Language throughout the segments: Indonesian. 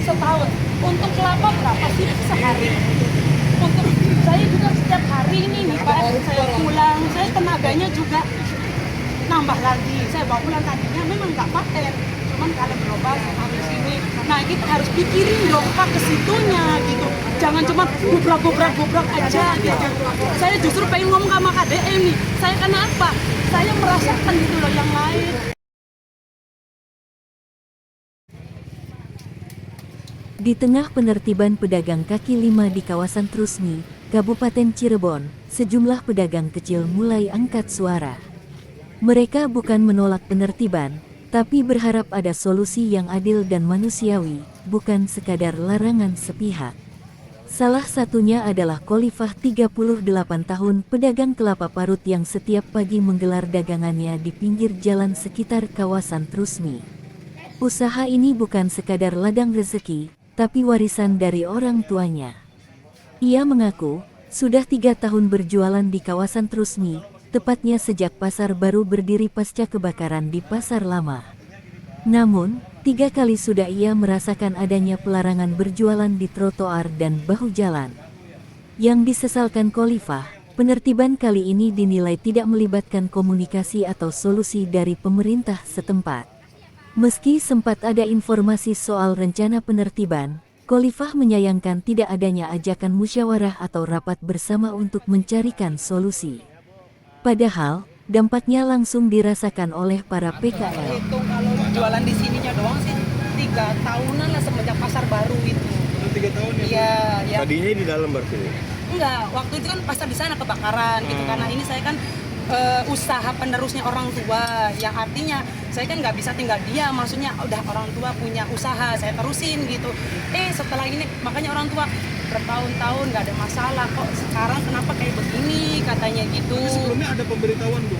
setahun. Untuk kelapa berapa sih sehari? Untuk saya juga setiap hari ini nih Pak, saya pulang, saya tenaganya juga nambah lagi. Saya bawa pulang tadinya memang nggak paten, cuman kalau berobat habis ini. Nah kita harus pikirin dong Pak ke situnya gitu. Jangan cuma gubrak aja gitu. Saya justru pengen ngomong sama KDM nih. Saya karena apa? Saya merasakan gitu loh yang lain. Di tengah penertiban pedagang kaki lima di kawasan Trusmi, Kabupaten Cirebon, sejumlah pedagang kecil mulai angkat suara. Mereka bukan menolak penertiban, tapi berharap ada solusi yang adil dan manusiawi, bukan sekadar larangan sepihak. Salah satunya adalah Khalifah 38 tahun pedagang kelapa parut yang setiap pagi menggelar dagangannya di pinggir jalan sekitar kawasan Trusmi. Usaha ini bukan sekadar ladang rezeki, tapi warisan dari orang tuanya. Ia mengaku, sudah 3 tahun berjualan di kawasan Trusmi, tepatnya sejak pasar baru berdiri pasca kebakaran di Pasar Lama. Namun, 3 kali sudah ia merasakan adanya pelarangan berjualan di trotoar dan bahu jalan. Yang disesalkan Khalifah, penertiban kali ini dinilai tidak melibatkan komunikasi atau solusi dari pemerintah setempat. Meski sempat ada informasi soal rencana penertiban, Khalifah menyayangkan tidak adanya ajakan musyawarah atau rapat bersama untuk mencarikan solusi. Padahal, dampaknya langsung dirasakan oleh para PKL. Itu kalau jualan di sininya doang sih 3 tahunan lah semenjak pasar baru itu. 3 tahun ya? Iya, ya. Tadinya di dalam berarti? Enggak, waktu itu kan pasar di sana kebakaran gitu. Karena ini saya kan usaha penerusnya orang tua, yang artinya saya kan nggak bisa tinggal diam, maksudnya udah orang tua punya usaha, saya terusin gitu. Setelah ini makanya orang tua bertahun-tahun nggak ada masalah, kok sekarang kenapa kayak begini katanya gitu. Tapi sebelumnya ada pemberitahuan Bu?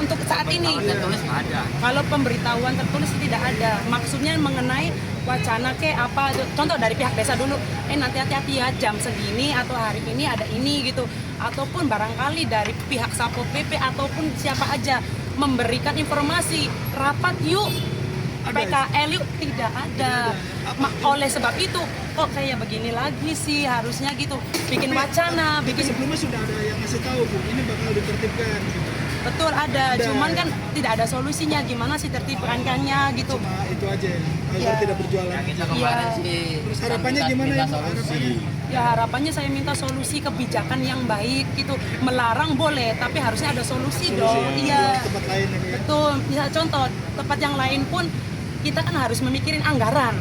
Untuk saat ini ada. kalau pemberitahuan tertulis tidak ada, maksudnya mengenai wacana apa, contoh dari pihak desa dulu, nanti hati-hati ya jam segini atau hari ini ada ini gitu, ataupun barangkali dari pihak Satpol PP ataupun siapa aja memberikan informasi rapat yuk PKL yuk, tidak ada. Oleh sebab itu kok kayak begini lagi sih, harusnya gitu bikin wacana, bikin. Sebelumnya sudah ada yang ngasih tahu Bu, ini bakal ditertibkan gitu. Betul ada, cuman kan tidak ada solusinya, gimana sih tertibkannya gitu. Cuma itu aja, agar Ya. tidak berjualan. Yang kita kemarin Iya. sih. Terus harapannya gimana minta Ibu? solusi. Ya harapannya saya minta solusi kebijakan yang baik gitu. Melarang boleh, tapi harusnya ada solusi dong. yang Iya. di tempat lain ini ya. Betul. Misal contoh tempat yang lain pun kita kan harus memikirin anggaran.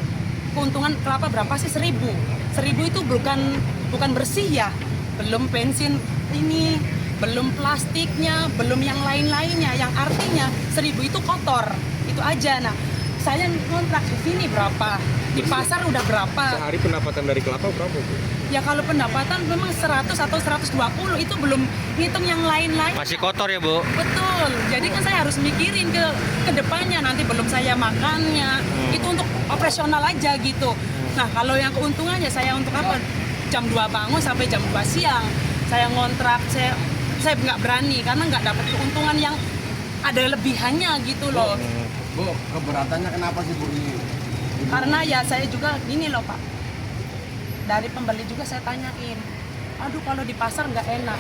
Keuntungan kelapa berapa sih? 1.000. 1.000 itu bukan bersih ya. Belum bensin ini, belum plastiknya, belum yang lain-lainnya. Yang artinya 1.000 itu kotor. Itu aja. Nah, saya kontrak di sini berapa? Di pasar udah berapa? Sehari pendapatan dari kelapa berapa Bu? Ya kalau pendapatan memang 100 atau 120 itu belum ngitung yang lain-lain. Masih kotor ya Bu? Betul. Jadi kan saya harus mikirin ke depannya, nanti belum saya makannya. Itu untuk operasional aja gitu. Nah, kalau yang keuntungannya saya untuk apa? Jam 2 bangun sampai jam 2 siang. Saya ngontrak, saya nggak berani karena nggak dapat keuntungan yang ada lebihannya gitu loh. Bu, keberatannya kenapa sih Bu ini? Karena ya saya juga gini loh Pak, dari pembeli juga saya tanyain, aduh kalau di pasar nggak enak,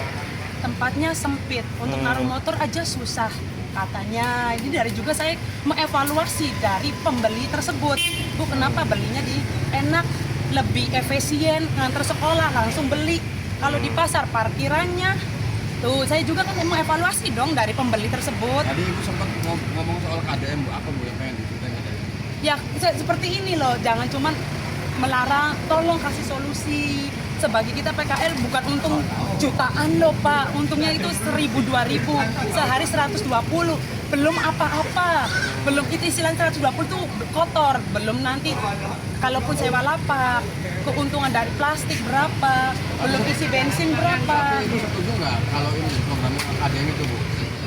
tempatnya sempit, untuk naruh motor aja susah katanya. Ini dari juga saya mengevaluasi dari pembeli tersebut, Bu kenapa belinya di enak, lebih efisien, nganter sekolah langsung beli. Kalau di pasar parkirannya, tuh saya juga kan mengevaluasi dong dari pembeli tersebut. Tadi Ibu sempat ngomong soal KDM Bu, apa Bu yang pengen diceritain KDM? Ya seperti ini loh, jangan cuman melarang, tolong kasih solusi. Sebagai kita PKL bukan untung jutaan loh Pak, untungnya itu 1.000-2.000, sehari 120, belum apa-apa, belum itu istilahnya 120 tuh kotor, belum nanti kalaupun sewa lapak, keuntungan dari plastik berapa, belum isi bensin berapa. Ibu setuju nggak kalau ini program KDM itu Bu?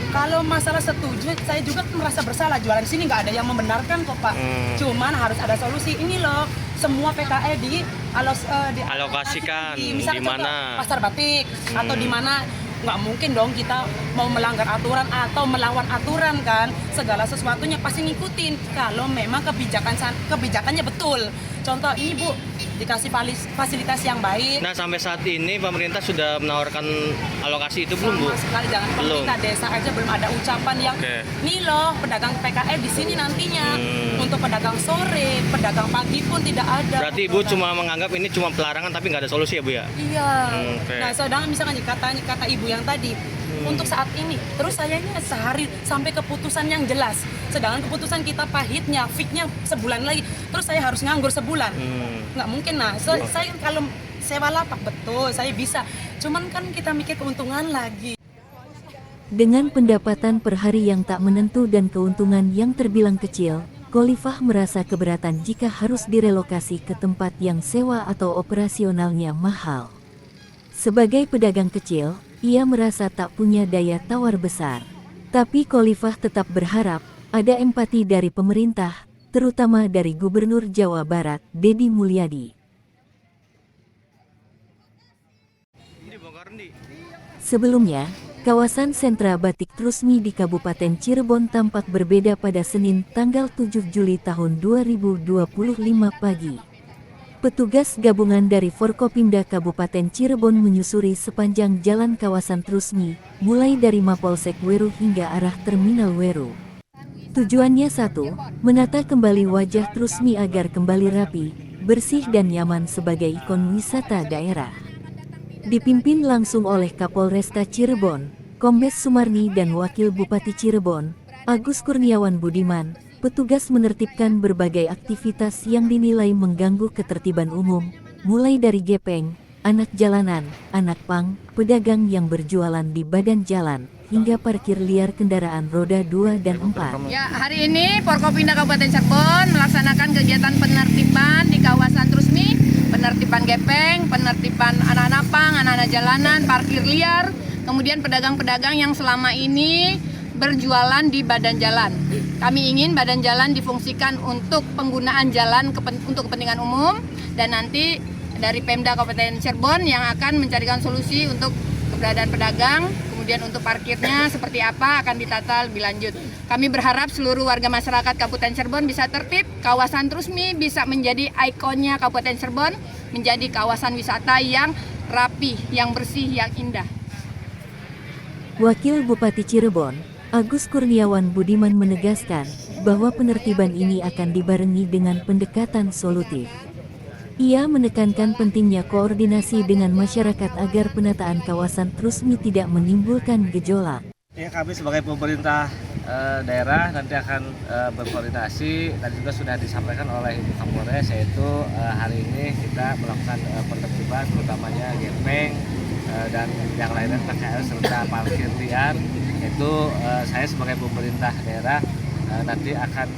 Kalau masalah setuju, saya juga merasa bersalah jualan di sini, nggak ada yang membenarkan kok Pak. Cuman harus ada solusi. Ini loh, semua PKL di Alokasikan misalnya di mana? Pasar Batik atau di mana nggak mungkin dong kita mau melanggar aturan atau melawan aturan kan. Segala sesuatunya pasti ngikutin kalau memang kebijakannya betul. Contoh ini Bu, dikasih fasilitas yang baik. Nah, sampai saat ini pemerintah sudah menawarkan alokasi itu belum, Bu? Sama sekali, jangan Belum. pemerintah desa aja belum ada ucapan yang nih loh pedagang PKL di sini nantinya. Untuk pedagang sore, pedagang pagi pun tidak ada. Berarti Ibu cuma menganggap ini cuma pelarangan tapi nggak ada solusi ya, Bu ya? Iya. Oke. Nah, sedangkan misalkan kata ibu yang tadi untuk saat ini, terus sayangnya sehari sampai keputusan yang jelas. Sedangkan keputusan kita pahitnya, fixnya sebulan lagi. Terus saya harus nganggur sebulan. Nggak mungkin. Nah, saya kalau sewa lapak betul, saya bisa. Cuman kan kita mikir keuntungan lagi. Dengan pendapatan per hari yang tak menentu dan keuntungan yang terbilang kecil, Khalifah merasa keberatan jika harus direlokasi ke tempat yang sewa atau operasionalnya mahal. Sebagai pedagang kecil, ia merasa tak punya daya tawar besar. Tapi Khalifah tetap berharap ada empati dari pemerintah, terutama dari Gubernur Jawa Barat, Deddy Mulyadi. Sebelumnya, kawasan sentra batik Trusmi di Kabupaten Cirebon tampak berbeda pada Senin tanggal 7 Juli tahun 2025 pagi. Petugas gabungan dari Forkopimda Kabupaten Cirebon menyusuri sepanjang jalan kawasan Trusmi, mulai dari Mapolsek Weru hingga arah Terminal Weru. Tujuannya satu, menata kembali wajah Trusmi agar kembali rapi, bersih dan nyaman sebagai ikon wisata daerah. Dipimpin langsung oleh Kapolresta Cirebon, Kombes Sumarni dan Wakil Bupati Cirebon, Agus Kurniawan Budiman, petugas menertibkan berbagai aktivitas yang dinilai mengganggu ketertiban umum, mulai dari gepeng, anak jalanan, anak pang, pedagang yang berjualan di badan jalan, hingga parkir liar kendaraan roda 2 dan 4. Ya, hari ini Forkopimda Kabupaten Cirebon melaksanakan kegiatan penertiban di kawasan Trusmi, penertiban gepeng, penertiban anak-anak pang, anak-anak jalanan, parkir liar, kemudian pedagang-pedagang yang selama ini berjualan di badan jalan. Kami ingin badan jalan difungsikan untuk penggunaan jalan untuk kepentingan umum, dan nanti dari Pemda Kabupaten Cirebon yang akan mencarikan solusi untuk keberadaan pedagang, kemudian untuk parkirnya seperti apa akan ditata lebih lanjut. Kami berharap seluruh warga masyarakat Kabupaten Cirebon bisa tertib, kawasan Trusmi bisa menjadi ikonnya Kabupaten Cirebon, menjadi kawasan wisata yang rapi, yang bersih, yang indah. Wakil Bupati Cirebon, Agus Kurniawan Budiman menegaskan bahwa penertiban ini akan dibarengi dengan pendekatan solutif. Ia menekankan pentingnya koordinasi dengan masyarakat agar penataan kawasan Trusmi tidak menimbulkan gejolak. Ya, kami sebagai pemerintah daerah nanti akan berkoordinasi. Tadi juga sudah disampaikan oleh Ibu Kapolres, yaitu hari ini kita melakukan penertiban utamanya gepeng dan yang lainnya PKL serta parkir liar. Itu saya sebagai pemerintah daerah nanti akan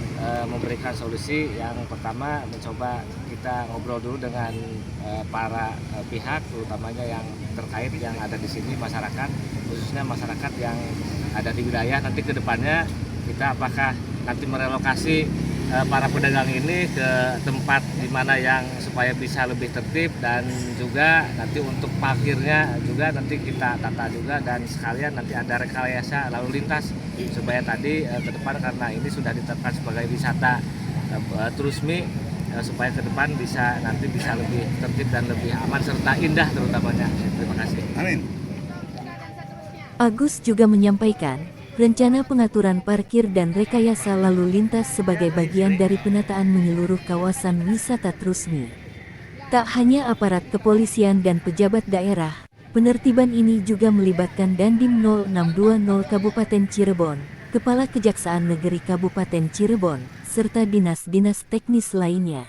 memberikan solusi. Yang pertama mencoba kita ngobrol dulu dengan para pihak, terutamanya yang terkait yang ada di sini, masyarakat, khususnya masyarakat yang ada di wilayah. Nanti ke depannya kita apakah nanti merelokasi para pedagang ini ke tempat di mana yang supaya bisa lebih tertib, dan juga nanti untuk parkirnya juga nanti kita tata juga, dan sekalian nanti ada rekayasa lalu lintas supaya tadi ke depan, karena ini sudah ditetapkan sebagai wisata Trusmi, supaya ke depan nanti bisa lebih tertib dan lebih aman serta indah terutamanya. Terima kasih. Amin. Agus juga menyampaikan rencana pengaturan parkir dan rekayasa lalu lintas sebagai bagian dari penataan menyeluruh kawasan wisata Trusmi. Tak hanya aparat kepolisian dan pejabat daerah, penertiban ini juga melibatkan Dandim 0620 Kabupaten Cirebon, Kepala Kejaksaan Negeri Kabupaten Cirebon, serta dinas-dinas teknis lainnya.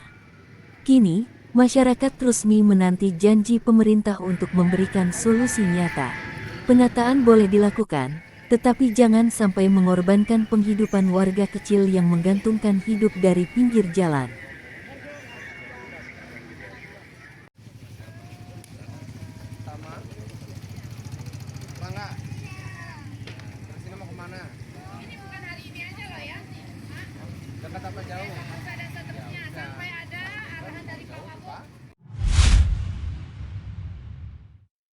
Kini, masyarakat Trusmi menanti janji pemerintah untuk memberikan solusi nyata. Penataan boleh dilakukan, tetapi jangan sampai mengorbankan penghidupan warga kecil yang menggantungkan hidup dari pinggir jalan.